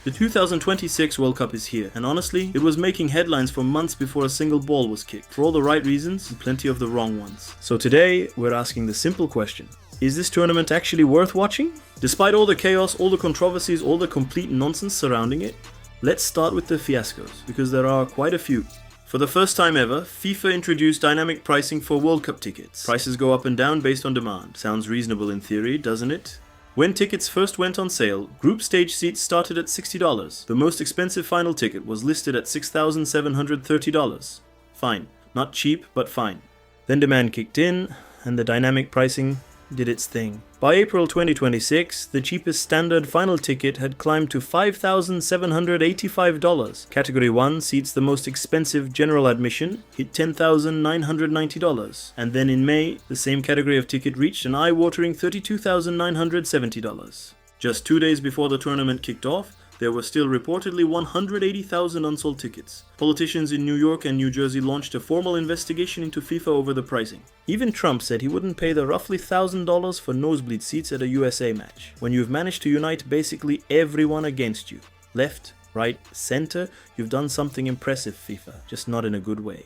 The 2026 World Cup is here, and honestly, it was making headlines for months before a single ball was kicked, for all the right reasons and plenty of the wrong ones. So today, we're asking the simple question: is this tournament actually worth watching? Despite all the chaos, all the controversies, all the complete nonsense surrounding it, let's start with the fiascos, because there are quite a few. For the first time ever, FIFA introduced dynamic pricing for World Cup tickets. Prices go up and down based on demand. Sounds reasonable in theory, doesn't it? When tickets first went on sale, group stage seats started at $60. The most expensive final ticket was listed at $6,730. Fine. Not cheap, but fine. Then demand kicked in, and the dynamic pricing did its thing. By April 2026, the cheapest standard final ticket had climbed to $5,785. Category 1 seats the most expensive general admission, hit $10,990. And then in May, the same category of ticket reached an eye-watering $32,970. Just 2 days before the tournament kicked off, there were still reportedly 180,000 unsold tickets. Politicians in New York and New Jersey launched a formal investigation into FIFA over the pricing. Even Trump said he wouldn't pay the roughly $1,000 for nosebleed seats at a USA match. When you've managed to unite basically everyone against you, left, right, center, you've done something impressive, FIFA, just not in a good way.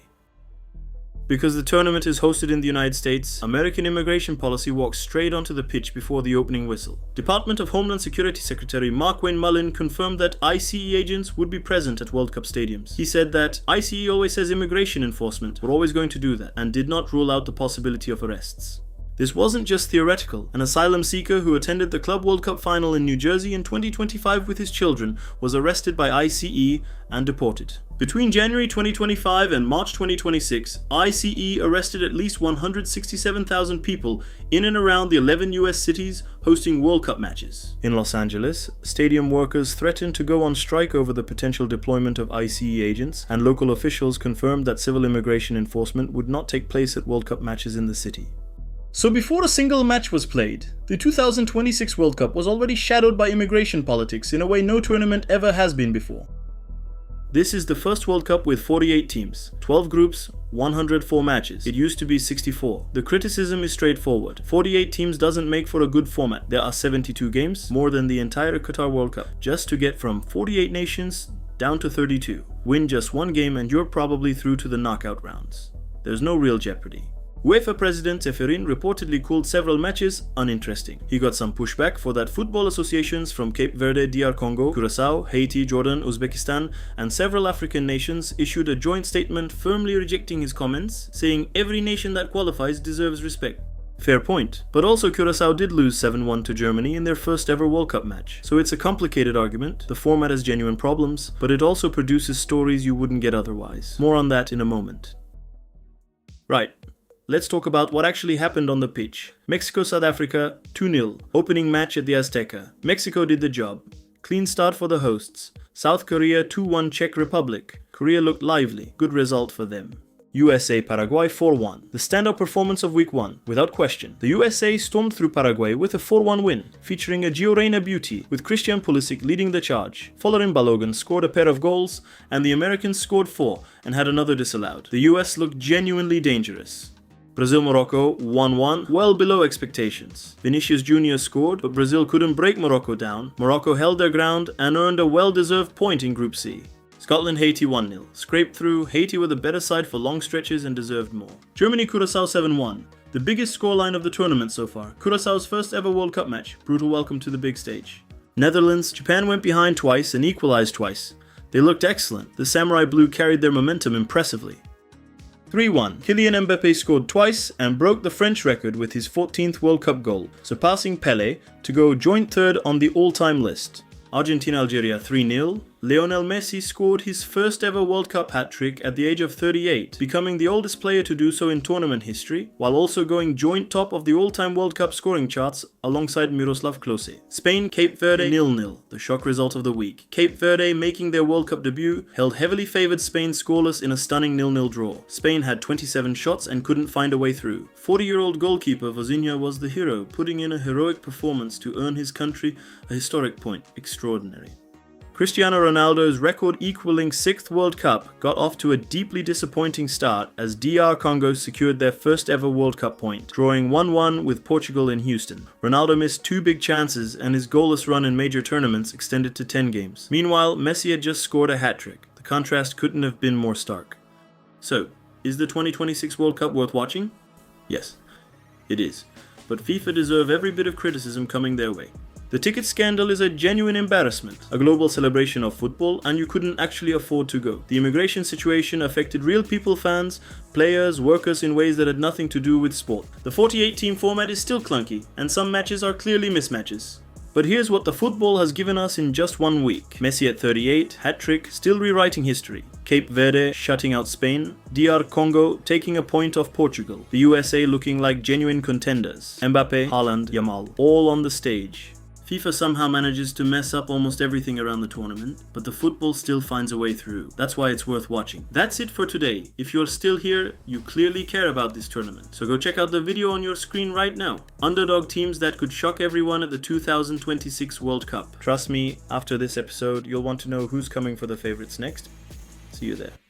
Because the tournament is hosted in the United States, American immigration policy walks straight onto the pitch before the opening whistle. Department of Homeland Security Secretary Markwayne Mullin confirmed that ICE agents would be present at World Cup stadiums. He said that ICE always says immigration enforcement, we're always going to do that, and did not rule out the possibility of arrests. This wasn't just theoretical. An asylum seeker who attended the Club World Cup final in New Jersey in 2025 with his children was arrested by ICE and deported. Between January 2025 and March 2026, ICE arrested at least 167,000 people in and around the 11 US cities hosting World Cup matches. In Los Angeles, stadium workers threatened to go on strike over the potential deployment of ICE agents, and local officials confirmed that civil immigration enforcement would not take place at World Cup matches in the city. So before a single match was played, the 2026 World Cup was already shadowed by immigration politics in a way no tournament ever has been before. This is the first World Cup with 48 teams, 12 groups, 104 matches. It used to be 64. The criticism is straightforward. 48 teams doesn't make for a good format. There are 72 games, more than the entire Qatar World Cup, just to get from 48 nations down to 32. Win just one game and you're probably through to the knockout rounds. There's no real jeopardy. UEFA President Teferin reportedly called several matches uninteresting. He got some pushback for that football associations from Cape Verde, DR Congo, Curaçao, Haiti, Jordan, Uzbekistan, and several African nations issued a joint statement firmly rejecting his comments, saying every nation that qualifies deserves respect. Fair point. But also Curaçao did lose 7-1 to Germany in their first ever World Cup match. So it's a complicated argument. The format has genuine problems, but it also produces stories you wouldn't get otherwise. More on that in a moment. Right. Let's talk about what actually happened on the pitch. Mexico-South Africa 2-0. Opening match at the Azteca. Mexico did the job. Clean start for the hosts. South Korea 2-1 Czech Republic. Korea looked lively. Good result for them. USA Paraguay 4-1. The standout performance of week 1, without question. The USA stormed through Paraguay with a 4-1 win, featuring a Gio Reyna beauty, with Christian Pulisic leading the charge. Folarin Balogun scored a pair of goals, and the Americans scored 4 and had another disallowed. The US looked genuinely dangerous. Brazil-Morocco 1-1, well below expectations. Vinicius Jr. scored, but Brazil couldn't break Morocco down. Morocco held their ground and earned a well-deserved point in Group C. Scotland-Haiti 1-0. Scraped through, Haiti were the better side for long stretches and deserved more. Germany-Curaçao 7-1. The biggest scoreline of the tournament so far. Curaçao's first ever World Cup match. Brutal welcome to the big stage. Netherlands, Japan went behind twice and equalized twice. They looked excellent. The Samurai Blue carried their momentum impressively. 3-1. Kylian Mbappé scored twice and broke the French record with his 14th World Cup goal, surpassing Pelé to go joint third on the all-time list. Argentina-Algeria 3-0. Lionel Messi scored his first ever World Cup hat-trick at the age of 38, becoming the oldest player to do so in tournament history, while also going joint top of the all-time World Cup scoring charts alongside Miroslav Klose. Spain-Cape Verde 0-0, the shock result of the week. Cape Verde, making their World Cup debut, held heavily favoured Spain scoreless in a stunning 0-0 draw. Spain had 27 shots and couldn't find a way through. 40-year-old goalkeeper Vozinha was the hero, putting in a heroic performance to earn his country a historic point. Extraordinary. Cristiano Ronaldo's record-equaling 6th World Cup got off to a deeply disappointing start as DR Congo secured their first ever World Cup point, drawing 1-1 with Portugal in Houston. Ronaldo missed 2 big chances and his goalless run in major tournaments extended to 10 games. Meanwhile, Messi had just scored a hat-trick. The contrast couldn't have been more stark. So, is the 2026 World Cup worth watching? Yes, it is. But FIFA deserve every bit of criticism coming their way. The ticket scandal is a genuine embarrassment, a global celebration of football, and you couldn't actually afford to go. The immigration situation affected real people, fans, players, workers in ways that had nothing to do with sport. The 48-team format is still clunky, and some matches are clearly mismatches. But here's what the football has given us in just 1 week. Messi at 38, hat-trick, still rewriting history. Cape Verde shutting out Spain. DR Congo taking a point off Portugal. The USA looking like genuine contenders. Mbappe, Haaland, Yamal, all on the stage. FIFA somehow manages to mess up almost everything around the tournament, but the football still finds a way through. That's why it's worth watching. That's it for today. If you're still here, you clearly care about this tournament. So go check out the video on your screen right now. Underdog teams that could shock everyone at the 2026 World Cup. Trust me, after this episode, you'll want to know who's coming for the favorites next. See you there.